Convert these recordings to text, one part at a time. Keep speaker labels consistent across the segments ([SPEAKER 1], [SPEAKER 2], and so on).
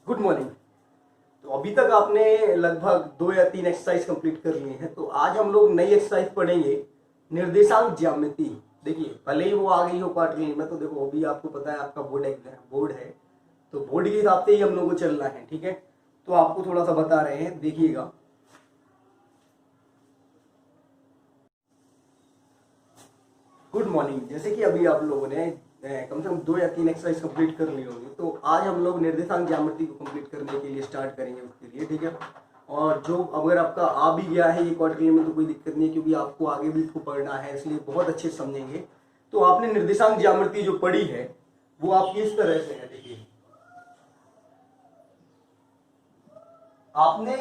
[SPEAKER 1] Good morning. तो अभी तक आपने लगभग 2 या 3 एक्सरसाइज कंप्लीट कर लिए हैं। तो आज हम लोग नई एक्सरसाइज पढ़ेंगे, निर्देशांक ज्यामिति। देखिए, भले ही वो आ गई हो पार्ट गेम में, तो देखो अभी आपको पता है आपका बोर्ड है, तो बोर्ड के हिसाब से ही हम लोग को चलना है। ठीक है, तो आपको थोड़ा सा बता रहे हैं, देखिएगा। Good morning. जैसे कि अभी आप लोगों ने कम से कम 2 या 3 एक्सरसाइज कंप्लीट कर ली होंगी, तो आज हम लोग निर्देशांक ज्यामिति को कंप्लीट करने के लिए स्टार्ट करेंगे उसके लिए। ठीक है, और जो अगर आपका आ भी गया है ये क्वार्टर में, तो कोई दिक्कत नहीं है, क्योंकि आपको आगे भी इसको पढ़ना है, इसलिए बहुत अच्छे से समझेंगे। तो आपने निर्देशांक ज्यामिति जो पढ़ी है वो आपकी इस तरह से है। देखिए, आपने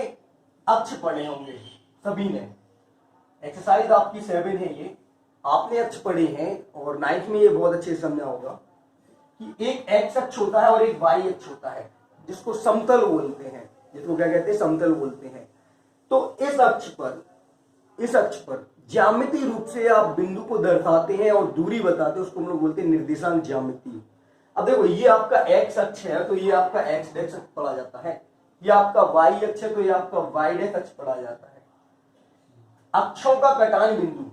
[SPEAKER 1] अक्ष पढ़े होंगे सभी ने। एक्सरसाइज आपकी 7 है ये, आपने अक्ष पढ़े हैं और 9th में ये बहुत अच्छे से समझा होगा कि एक एक्स अक्ष होता है और एक वाई अक्ष होता है, जिसको समतल बोलते हैं। जिसको क्या कहते हैं? समतल बोलते हैं। तो इस अक्ष पर ज्यामितीय रूप से आप बिंदु को दर्शाते हैं और दूरी बताते हैं, उसको हम लोग बोलते हैं निर्देशांक ज्यामिति। अब देखो, ये आपका एक्स अक्ष है तो ये आपका एक्स अक्ष पढ़ा जाता है, ये आपका वाई अक्ष है तो ये आपका वाई अक्ष पढ़ा जाता है। अक्षों का कटान बिंदु,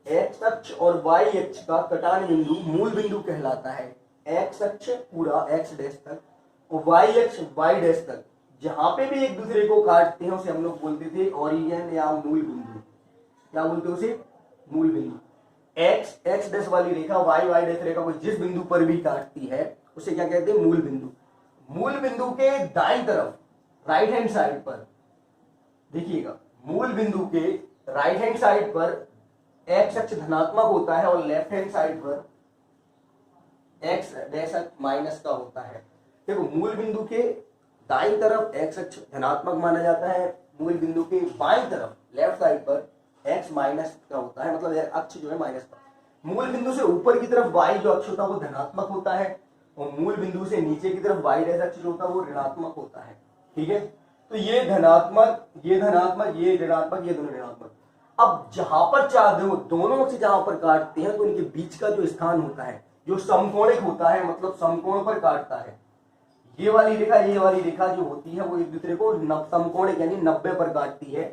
[SPEAKER 1] एक्स अक्ष और वाई अक्ष का कटान बिंदु मूल बिंदु कहलाता है। एक्स अक्ष पूरा एक्स डैश तक और वाई अक्ष वाई डैश तक, जहां पे भी एक दूसरे को काटते हैं उसे हम लोग बोलते थे ओरिजिन या मूल बिंदु। क्या बोलते हैं उसे? मूल बिंदु। एक्स एक्स डैश वाली रेखा वाई वाई डैश रेखा को जिस बिंदु पर भी काटती है उसे क्या कहते हैं? मूल बिंदु। मूल बिंदु के दाईं तरफ राइट हैंड साइड पर देखिएगा, मूल बिंदु के राइट हैंड साइड पर एक्स अक्ष धनात्मक होता है और लेफ्ट हैंड साइड पर एक्स डैश अक्ष माइनस का होता है। देखो, मूल बिंदु के दाईं तरफ एक्स अक्ष धनात्मक माना जाता है, मूल बिंदु के बाईं तरफ लेफ्ट साइड पर एक्स माइनस का होता है, मतलब अक्ष जो है माइनस का। मूल बिंदु से ऊपर की तरफ वाई जो अक्ष होता है वो धनात्मक होता है और मूल बिंदु से नीचे की तरफ वाई डैश अक्ष जो होता है वो ऋणात्मक होता है। ठीक है, तो ये धनात्मक, ये ऋणात्मक, ये दोनों ऋणात्मक। अब जहां पर दोनों से जहां पर काटते हैं तो इनके बीच का जो स्थान होता है जो समकोणिक होता है, मतलब समकोण पर काटता है। ये वाली रेखा जो होती है वो एक दूसरे को समकोणिक यानी 90 पर काटती है।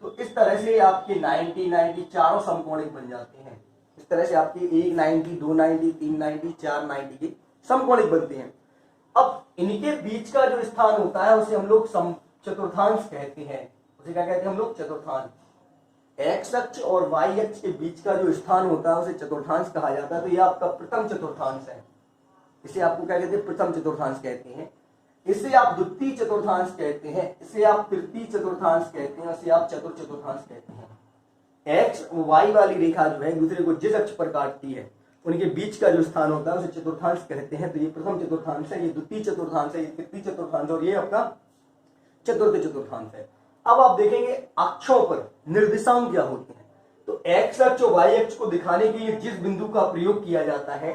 [SPEAKER 1] तो इस तरह से आपके 90 चारों समकोणिक बन जाते हैं। इस तरह से आपके 1 90, 2 90, 3 90, 4 90 के समकोणिक बनते हैं। अब इनके बीच का जो स्थान होता है उसे हम लोग चतुर्थांश कहते हैं। उसे क्या कहते हैं हम लोग? चतुर्थांश। एक्स अक्ष और वाई अक्ष के बीच का जो स्थान होता है उसे चतुर्थांश कहा जाता है। तो ये आपका प्रथम चतुर्थांश है। इसे आपको क्या कहते हैं? प्रथम चतुर्थांश कहते हैं। इसे आप द्वितीय चतुर्थांश कहते हैं, इसे आप तृतीय चतुर्थांश कहते हैं, इसे आप चतुर्थ चतुर्थांश कहते हैं। एक्स वाई वाली रेखा जो है एक दूसरे को जिस अक्ष पर काटती है उनके बीच का जो स्थान होता है उसे चतुर्थांश कहते हैं। तो ये प्रथम चतुर्थांश है, ये द्वितीय चतुर्थांश है, ये तृतीय चतुर्थांश और ये आपका चतुर्थ चतुर्थांश है। अब आप देखेंगे अक्षों पर निर्देशांक क्या होते हैं। तो एक्स अक्ष और वाई अक्ष को दिखाने के लिए जिस बिंदु का प्रयोग किया जाता है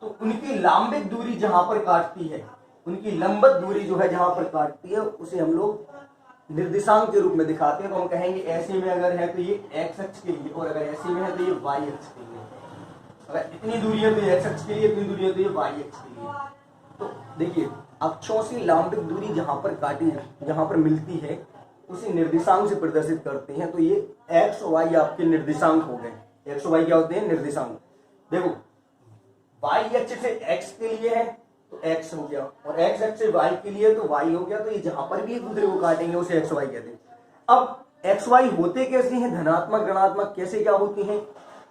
[SPEAKER 1] तो उनकी लांबिक दूरी जहां पर काटती है, उनकी लंबत दूरी जो है जहां पर काटती है उसे हम लोग निर्देशांक के रूप में दिखाते हैं। तो हम कहेंगे ऐसे में अगर है तो ये एक्स अक्ष के लिए, और अगर ऐसे में है तो ये वाई अक्ष के लिए। अगर इतनी दूरी है तो ये एक्स अक्ष के लिए, इतनी दूरी है तो ये वाई अक्ष के लिए। तो देखिए, अक्षों से लांबिक दूरी जहां पर काटी है, जहां पर मिलती है उसे निर्देशांक से प्रदर्शित करते हैं। तो ये एक्स वाई आपके निर्देशांक हो गए। एक्स वाई क्या होते हैं? निर्देशांक। देखो, वाई अक्ष से एक्स के लिए है तो एक्स हो गया, और एक्स अक्ष से वाई के लिए तो वाई हो गया। तो ये जहां पर भी एक दूसरे को काटेंगे उसे एक्स वाई कहते हैं। अब एक्स वाई होते कैसे हैं? धनात्मक ऋणात्मक कैसे क्या होती हैं?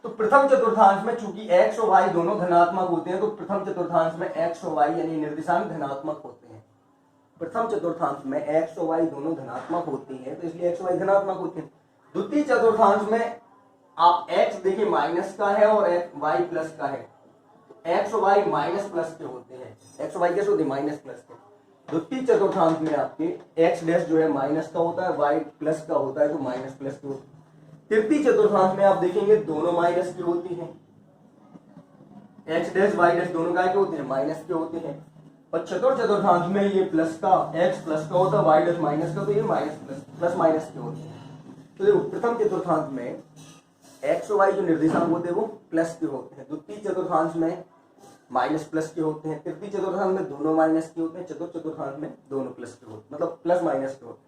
[SPEAKER 1] तो प्रथम चतुर्थांश में चूंकि एक्स और वाई दोनों धनात्मक होते हैं तो प्रथम चतुर्थांश में एक्स और वाई यानी निर्देशांक धनात्मक होते हैं। प्रथम चतुर्थांश में एक्स और वाई दोनों धनात्मक होती हैं, तो इसलिए एक्स वाई धनात्मक होते हैं। द्वितीय चतुर्थांश में आप एक्स देखिए माइनस का है और वाई प्लस का है, एक्स और वाई माइनस प्लस के होते हैं। एक्स और वाई कैसे होते हैं? माइनस प्लस के। द्वितीय चतुर्थांश में आपके एक्स डैश जो है माइनस का होता है, वाई प्लस का होता है, तो माइनस प्लस के होते हैं। तृतीय चतुर्थांश में आप देखेंगे दोनों माइनस के होती हैं। एक्स डैश वाई डैश दोनों काय के होते हैं? माइनस के होते हैं। और चतुर्थ चतुर्थांश में ये प्लस का, एक्स प्लस का होता है, वाई डैश माइनस का, तो ये माइनस प्लस माइनस के होते हैं। तो देखो, प्रथम चतुर्थांश में एक्स और वाई जो निर्देशांक होते हैं वो प्लस के होते हैं। द्वितीय चतुर्थांश में माइनस प्लस के होते हैं, तृतीय चतुर्थांश में दोनों माइनस के होते हैं, चतुर्थ चतुर्थांश में दोनों प्लस के होते हैं, मतलब प्लस माइनस के होते हैं।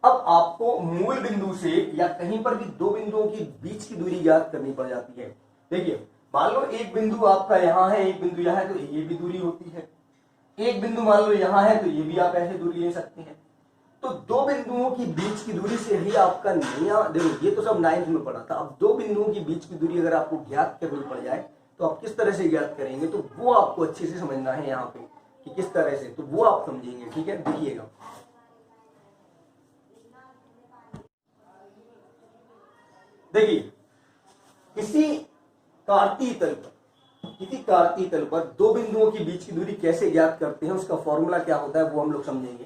[SPEAKER 1] अब आपको मूल बिंदु से या कहीं पर भी दो बिंदुओं के बीच की दूरी ज्ञात करनी पड़ जाती है। देखिए मान लो एक बिंदु आपका यहाँ है, एक बिंदु यहाँ है, तो ये भी दूरी होती है। एक बिंदु मान लो यहाँ है, तो ये भी आप ऐसे दूरी ले सकते हैं। तो दो बिंदुओं की बीच की दूरी से ही आपका नया, देखो ये तो सब 9th में पढ़ा था। अब दो बिंदुओं की बीच की दूरी अगर आपको ज्ञात करनी पड़ जाए तो आप किस तरह से ज्ञात करेंगे, तो वो आपको अच्छे से समझना है यहाँ पे कि किस तरह से, तो वो आप समझेंगे। ठीक है, देखिएगा देखिए किसी कार्तीय तल पर दो बिंदुओं के बीच की दूरी कैसे ज्ञात करते हैं, उसका फॉर्मूला क्या होता है वो हम लोग समझेंगे।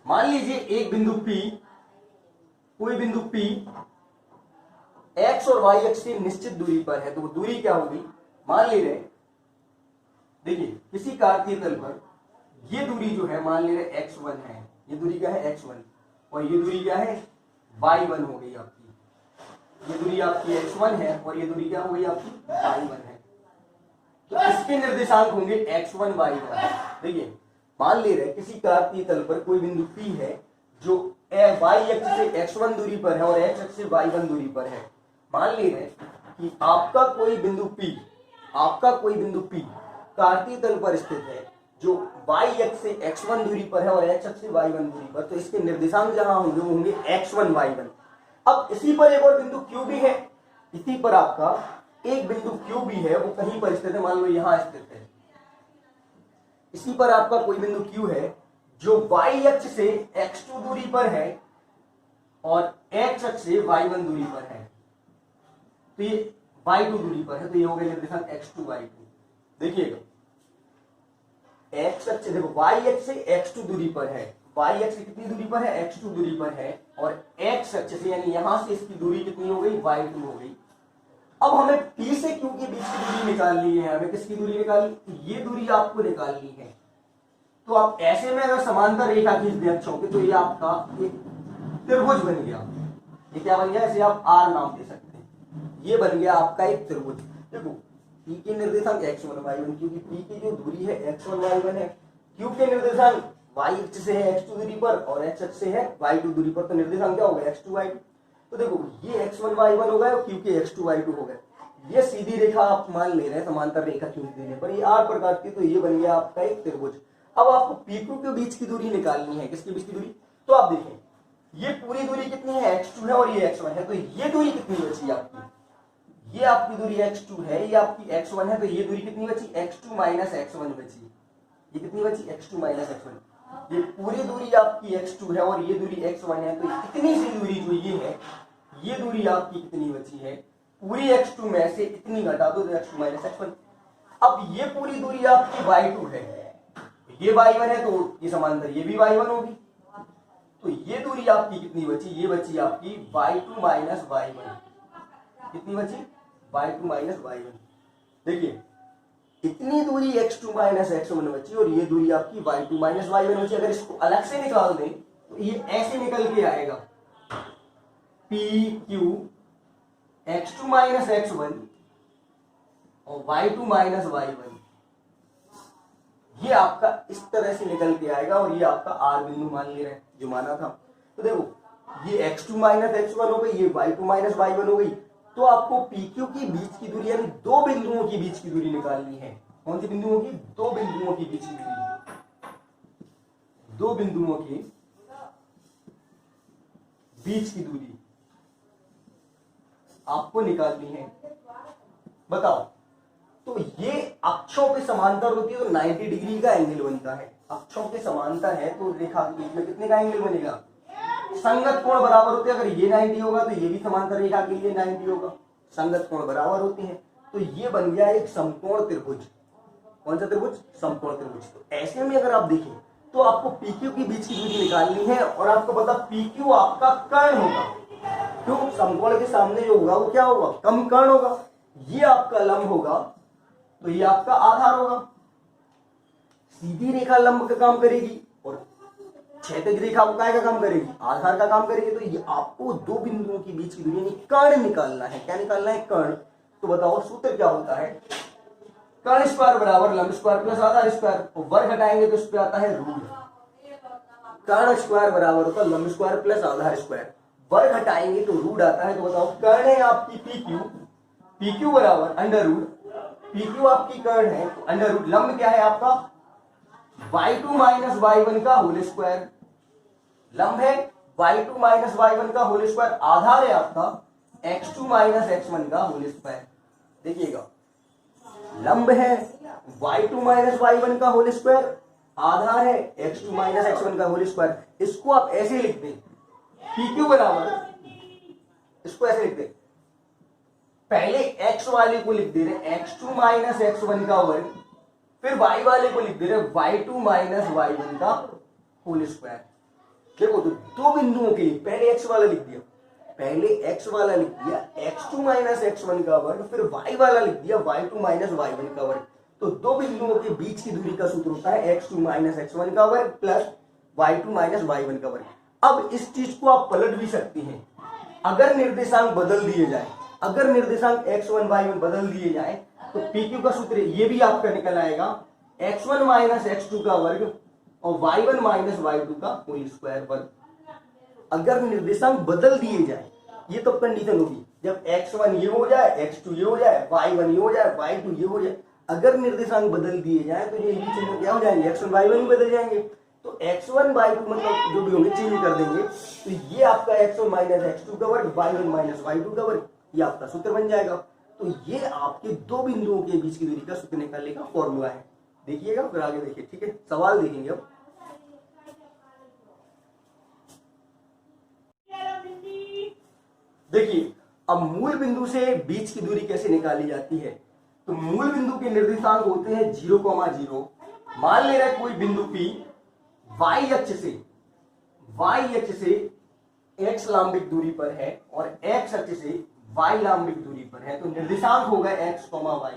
[SPEAKER 1] मान लीजिए एक बिंदु P, कोई बिंदु P x और y अक्ष से निश्चित दूरी पर है, तो वो दूरी क्या होगी, मान ले रहे, देखिए किसी कार्तीय तल पर ये दूरी जो है मान ले रहे x1 है, ये दूरी क्या है x1, और ये दूरी क्या है y1 हो गई आपकी। ये दूरी आपकी x1 है और ये दूरी क्या हो गई आपकी y1 है। तो इसके निर्देशांक होंगे x1 y1। देखिए मान ले रहे किसी कार्तीय तल पर कोई बिंदु P है जो y अक्ष से x1 दूरी पर है और x अक्ष से y1 दूरी पर है। मान ले रहे कि आपका कोई बिंदु P कार्तीय तल पर स्थित है जो y अक्ष से x1 दूरी पर है और x अक्ष से y1 दूरी पर, तो इसके निर्देशांक जहां होंगे वो होंगे x1 y1। अब इसी पर एक और बिंदु Q भी है, इसी पर आपका एक बिंदु Q भी है, वो कहीं पर स्थित है, मान लो यहां स्थित है। इसी पर आपका कोई बिंदु Q है जो y अक्ष से x2 दूरी पर है और x अक्ष से y1 दूरी पर है, तो ये y2 दूरी पर है, तो ये हो गया निर्देशांक x2 y2। देखिएगा x अक्ष, देखो y अक्ष से x2 दूरी पर है, y अक्ष से कितनी दूरी पर है x2 दूरी पर है, और x अक्ष से यानी यहां से इसकी दूरी कितनी हो गई y2 हो गई। अब हमें P से Q के बीच की दूरी निकालनी है, हमें किसकी दूरी निकालनी, ये दूरी आपको निकालनी है। तो आप ऐसे में अगर समांतर रेखा खींच दें अक्षों की, तो ये आपका एक त्रिभुज बन गया। ये क्या बन गया, इसे आप R नाम दे सकते हैं, ये बन गया आपका एक त्रिभुज। देखो P के निर्देशांक x1 y1, क्योंकि P की जो दूरी है x1 y1 है, Q के निर्देशांक y अक्ष से है x2 दूरी पर और x अक्ष से है y2 दूरी पर, तो निर्देशांक क्या होगा x2 y2। तो देखो ये x1 y1 हो गया और Q के x2 y2 हो गए। ये सीधी रेखा आप मान ले रहे हैं समांतर रेखा खींच देने पर, ये R प्रकार की, तो ये बन गया आपका एक त्रिभुज। अब आपको PQ के बीच की दूरी निकालनी है, किसके बीच की दूरी, तो आप देखें ये पूरी दूरी कितनी है x2 है और ये x1 है, तो ये दूरी कितनी बची आपकी, ये आपकी दूरी x2 है, ये आपकी x1 है, तो ये दूरी कितनी बची x2 माइनस x1 बची। ये कितनी बची x2 माइनस x1। ये पूरी दूरी आपकी x2 है और ये दूरी x1 है, तो इतनी सी दूरी जो ये है, ये दूरी आपकी कितनी बची है, पूरी x2 में से इतनी घटा दो तो x2 माइनस x1। अब ये पूरी दूरी आपकी y2 है, ये y1 है, तो ये समांतर ये भी y1 होगी, तो ये दूरी आपकी कितनी बची, ये बची आपकी y2 माइनस y1। कितनी बची y2 माइनस y1। देखिए इतनी दूरी x2 माइनस x1 बची और ये दूरी आपकी y2 माइनस y1 बची। अगर इसको अलग से निकाल दें तो ये ऐसे निकल के आएगा PQ x2 माइनस x1 और y2 माइनस y1, ये आपका इस तरह से निकल के आएगा और ये आपका R बिंदु मान ले रहे हैं जो माना था। तो देखो ये x2 माइनस x1 हो गई, ये y2 माइनस y1 हो गई, तो आपको PQ की बीच की दूरी यानी दो बिंदुओं की बीच की दूरी निकालनी है। कौन सी बिंदुओं की, दो बिंदुओं की बीच की दूरी, दो बिंदुओं की बीच की दूरी आपको निकालनी है। बताओ, तो ये अक्षों के समांतर होती है तो 90 डिग्री का एंगल बनता है। अक्षों के समांतर है तो रेखा के बीच में कितने का एंगल बनेगा, संगत कोण बराबर होते हैं। अगर ये 90 होगा तो ये भी समांतर रेखा के लिए 90 होगा, संगत कोण बराबर होते हैं, तो ये बन गया एक समकोण त्रिभुज। कौन सा त्रिभुज, समकोण त्रिभुज। तो ऐसे में अगर आप देखें तो आपको PQ की बीच की दूरी निकालनी है और आपको पता PQ आपका कर्ण होगा, क्यों, समकोण के सामने जो होगा वो क्या होगा, कम कर्ण होगा। ये आपका लंब होगा तो ये आपका आधार होगा। सीधी रेखा लंब का काम करेगी और क्षैतिज रेखा काय का काम करेगी, आधार का काम करेगी। तो ये आपको दो बिंदुओं के बीच की दूरी यानी कर्ण निकालना है। क्या निकालना है, कर्ण। तो बताओ सूत्र क्या होता है, कर्ण स्क्वायर बराबर लंब स्क्वायर प्लस आधार स्क्वायर, वर्ग हटाएंगे तो इस पे आता है रूट। कर्ण स्क्वायर बराबर होता है लंब स्क्वायर प्लस आधार स्क्वायर, वर्ग हटाएंगे तो रूट आता है। तो बताओ कर्ण है आपकी पी क्यू, पी क्यू बराबर अंडर रूट, पी क्यू आपकी कर्ण है तो अंडर रूट, लंब क्या है आपका y2 माइनस y1 का होल स्क्वायर, लंब है y2 माइनस y1 का होल स्क्वायर, आधार है आपका x2 माइनस x1 का होल स्क्वायर। देखिएगा लंब है y2 माइनस y1 का होल स्क्वायर, आधार है x2 माइनस x1 का होल स्क्वायर। इसको आप ऐसे लिख दें PQ बराबर, इसको ऐसे लिख दें, पहले x वाले को लिख दे रहे x2 माइनस x1 का वर्ग, फिर y वाले को लिख दे रहे y2 माइनस y1 का होल स्क्वायर। देखो तो दो बिंदुओं के लिए पहले x वाला लिख दिया, पहले x वाला लिख दिया x2 माइनस x1 का वर्ग, फिर y वाला लिख दिया y2 माइनस y1 का वर्ग। तो दो बिंदुओं के बीच की दूरी का सूत्र होता है x2 माइनस x1 का वर्ग प्लस y2 माइनस y1 का वर्ग। अब इस चीज को आप पलट भी सकते हैं, अगर निर्देशांक बदल दिए जाए, अगर निर्देशांक x1 y1 बदल दिए जाए तो PQ का सूत्र ये भी आपका निकल आएगा x1 माइनस x2 का वर्ग और y1 माइनस y2 का होल स्क्वायर वर्ग। अगर निर्देशांक बदल दिए जाए, ये तो कंडीशन होगी जब x1 ये हो जाए, x2 ये हो जाए, y1 ये हो जाए, y2 ये हो जाए। अगर निर्देशांक बदल दिए जाए तो ये चिन्ह क्या हो जाएंगे, x1 y1 भी बदल जाएंगे। तो x1 y2 मतलब जो भी होंगे चेंज कर देंगे, तो ये आपका x1 माइनस x2 का वर्ग, y1 माइनस y2 का वर्ग, ये आपका सूत्र बन जाएगा। तो ये आपके दो बिंदुओं के बीच की दूरी का सूत्र निकालने का फॉर्मूला है। देखिएगा फिर आगे देखिए, ठीक है, सवाल देखेंगे अब। देखिए अब मूल बिंदु से बीच की दूरी कैसे निकाली जाती है। तो मूल बिंदु के निर्देशांक होते हैं 0,0। मान ले रहा है कोई बिंदु P y अक्ष से x लांबिक दूरी पर है और x अक्ष से y लांबिक दूरी पर है, तो निर्देशांक होगा x, y।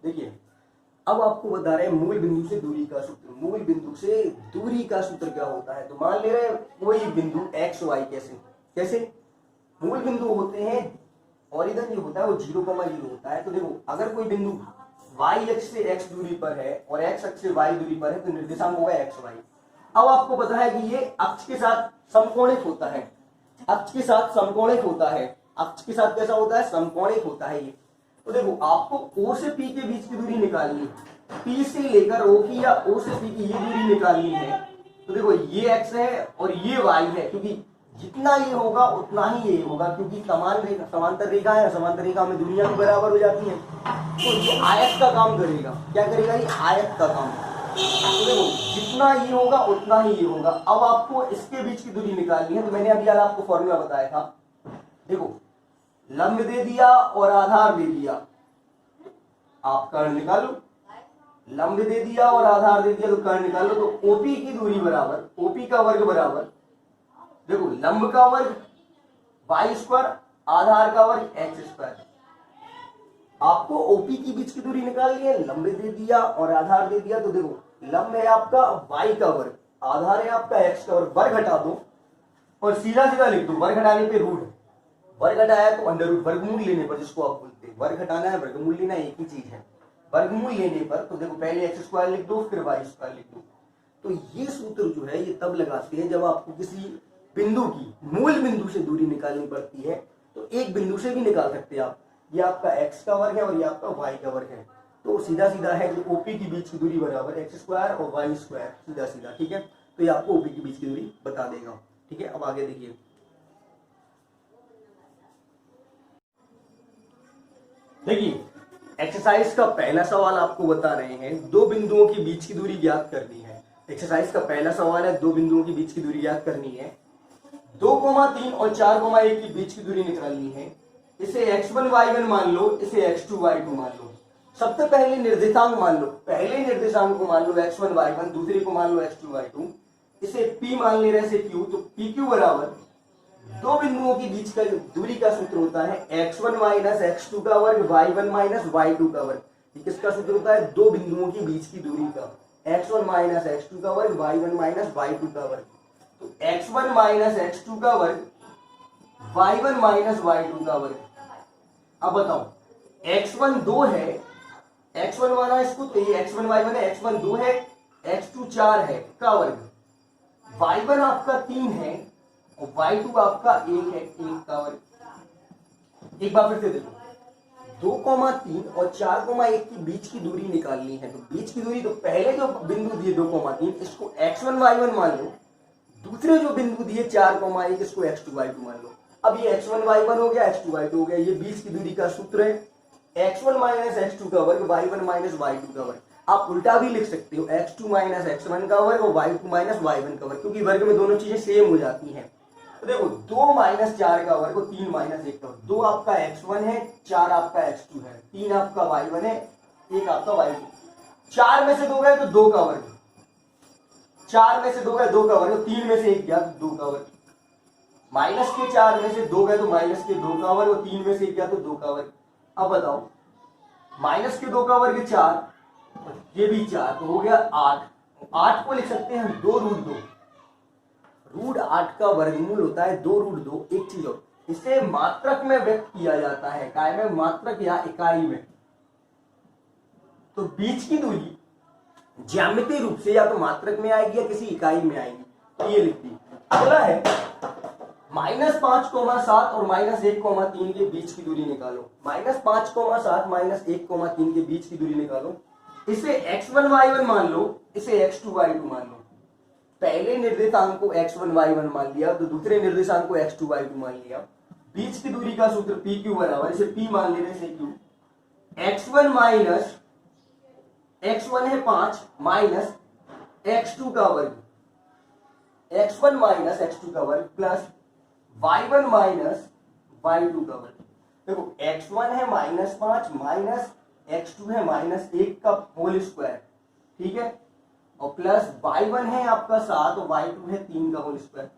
[SPEAKER 1] देखिए अब आपको बता रहे हैं मूल बिंदु से दूरी का सूत्र। मूल बिंदु से दूरी का सूत्र क्या होता है, तो मान ले रहे हैं कोई बिंदु x, y, कैसे मूल बिंदु होते हैं और इधर जो होता है वो 0,0 होता है। तो देखो अगर कोई बिंदु y अक्ष से x दूरी पर है और x अक्ष से y दूरी पर है तो निर्देशांक होगा x, y। अब आपको पता है कि ये अक्ष के साथ समकोणिक होता है, अक्ष के साथ समकोणिक होता है, अक्ष के साथ कैसा होता है, समकोणिक होता है ये। तो देखो आपको O से P के बीच की दूरी निकालनी है, P से लेकर O की या O से P की ये दूरी निकालनी है। तो देखो ये x है और ये y है, क्योंकि जितना ये होगा उतना ही ये होगा, क्योंकि समांतर रेखा है, समांतर रेखा में दूरियां भी बराबर हो जाती हैं। तो ये आयत का काम करेगा, क्या करेगा, ये आयत का काम। तो देखो जितना ये होगा उतना ही ये होगा। अब आपको इसके बीच की दूरी निकालनी है, तो मैंने अभी यार आपको फॉर्मूला बताया था। देखो लंब दे दिया और आधार दे दिया, आप कर्ण निकालो, लंब दे दिया और आधार दे दिया तो कर्ण निकालो। तो ओपी की दूरी बराबर, ओपी का वर्ग बराबर, देखो लंब का वर्ग वाई स्क्वायर, आधार का वर्ग एक्स स्क्वायर। आपको ओपी की बीच की दूरी निकालनी है, लंब दे दिया और आधार दे दिया। तो देखो लंब है आपका वाई का वर्ग, आधार है आपका एक्स का वर्ग, वर्ग हटा दो और सीधा सीधा लिख दो, वर्ग हटाने पे रूट, वर्ग हटाया तो अंडर रूट, वर्गमूल लेने पर जिसको आप बोलते हैं, वर्ग हटाना है वर्गमूल लेना एक ही चीज है। वर्गमूल लेने पर तो देखो पहले एक्स स्क्वायर लिख दो फिर वाई स्क्वायर लिख दो। तो ये सूत्र जो है ये तब लगाते हैं जब आपको किसी बिंदु की मूल बिंदु से दूरी निकालनी पड़ती है। तो एक बिंदु से भी निकाल सकते हैं आप, ये आपका x का वर्ग है और ये आपका y का वर्ग है। तो सीधा सीधा है कि OP की बीच की दूरी बराबर एक्स स्क्वायर और वाई स्क्वायर, सीधा सीधा, ठीक है। तो ये आपको OP की बीच की दूरी बता देगा, ठीक है। अब आगे देखिए, देखिए एक्सरसाइज का पहला सवाल आपको बता रहे हैं दो बिंदुओं के बीच की दूरी ज्ञात करनी है। एक्सरसाइज का पहला सवाल है दो बिंदुओं के बीच की दूरी ज्ञात करनी है, 2,3 और 4,1 की बीच की दूरी निकालनी है। इसे x1 y1 मान लो, इसे x2 y2 मान लो। सबसे पहले निर्देशांक मान लो, पहले निर्देशांक को मान लो x1 y1, दूसरे को मान लो x2 y2। इसे p मान ले रहे q, तो pq बराबर दो बिंदुओं के बीच का दूरी का सूत्र होता है x1 माइनस x2 का वर्ग, y1 माइनस y2 का वर्ग। ये किसका सूत्र होता है, दो बिंदुओं के बीच की दूरी का, x1 माइनस x2 का वर्ग, y1 माइनस y2 का वर्ग। तो x1 माइनस x2 का वर्ग, y1 माइनस y2 का वर्ग। अब बताओ x1 2 है, x1 माना इसको, तो ये x1 y1 है, x1 2 है, x2 4 है का वर्ग, y1 आपका 3 है और y2 आपका 1 है, 1 का वर्ग। एक बार फिर से देखो, 2,3 और 4,1 की बीच की दूरी निकालनी है। तो बीच की दूरी, तो पहले जो बिंदु दिए 2,3 इसको x1 y1 मान लो, दूसरे जो बिंदु दिए 4,1 इसको x2 y2 मान लो। अब ये x1 y1 हो गया, x2 y2 हो गया। ये बीच की दूरी का सूत्र है x1 माइनस x2 का वर्ग, y1 माइनस y2 का वर्ग। आप उल्टा भी लिख सकते हो, x2 माइनस x1 का वर्ग और y2 माइनस y1 का वर्ग, क्योंकि वर्ग में दोनों चीजें सेम हो जाती हैं। तो देखो 2 माइनस 4 का वर्ग और 3 माइनस 1 का वर्ग, 2 आपका x1 है, 4 आपका x2 है, 3 आपका y1 है, 1 आपका y2। 4 में से 2 गए तो 2 का वर्ग, 4 में से 2 गए 2 का वर्ग, 3 में से 1 गया तो 2 का वर्ग। माइनस के 4 में से 2 गए तो माइनस के 2 का वर्ग और 3 में से 1 गया तो 2 का वर्ग। अब बताओ, माइनस के 2 का वर्ग 4, ये भी 4, तो हो गया 8। 8 को लिख सकते हैं 2 रूट 2। रूट 8 का वर्गमूल होता है 2 रूट 2। एक चीज और, इसे मात्रक में व्यक्त किया जाता है, काय में, मात्रक या इकाई में। तो बीच की दूरी ज्यामितीय रूप से या तो मात्रक में आएगी या किसी इकाई में आएगी, तो ये लिखती। अगला है -5,7 और -1,3 के बीच की दूरी निकालो। -5,7 -1,3 के बीच की दूरी निकालो। इसे x1 y1 मान लो, इसे x2 y2 मान लो। पहले निर्देशांक को x1 y1 मान लिया, तो दूसरे निर्देशांक को x2 y2 मान लिया। बीच की दूरी का सूत्र PQ बराबर, इसे P मान लेने से Q, x1 माइनस x1 है 5 माइनस x2 का वर्ग, x1 माइनस x2 का वर्ग प्लस y1 माइनस y2 का वर्ग। देखो x1 है -5 माइनस x2 है -1 का होल स्क्वायर, ठीक है, और प्लस y1 है आपका 7 और y2 है 3 का whole square.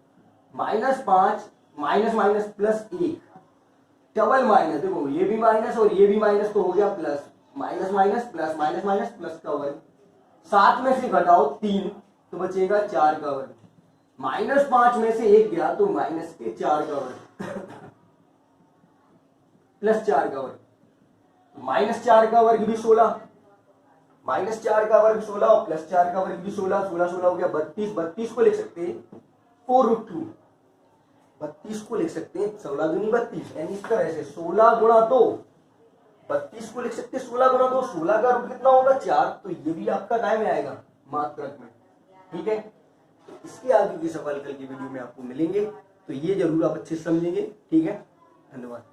[SPEAKER 1] -5 minus minus plus 1, double minus, देखो ये भी माइनस और ये भी माइनस, तो हो गया plus, minus minus plus, minus minus plus का वर्ग। 7 में से घटाओ 3 तो बचेगा 4 का वर्ग। -5 में से 1 गया तो माइनस के 4 का वर्ग प्लस 4 का वर्ग, -4 का वर्ग भी 16, -4 का वर्ग 16 और प्लस 4 का वर्ग भी 16, 16 16 हो गया 32। 32 को लिख सकते हैं 4√2, 32 को लिख सकते हैं 16 दूनी 32, यानी इस तरह से 16 गुणा 2, 32 को लिख सकते हैं 16 गुणा 2, 16 का रूट कितना होगा 4, तो ये भी आपका काय में आएगा, मात्रक में, ठीक है। तो इसके आगे के सवाल कल की वीडियो में आपको मिलेंगे, तो ये जरूर आप अच्छे से समझेंगे, ठीक है। धन्यवाद।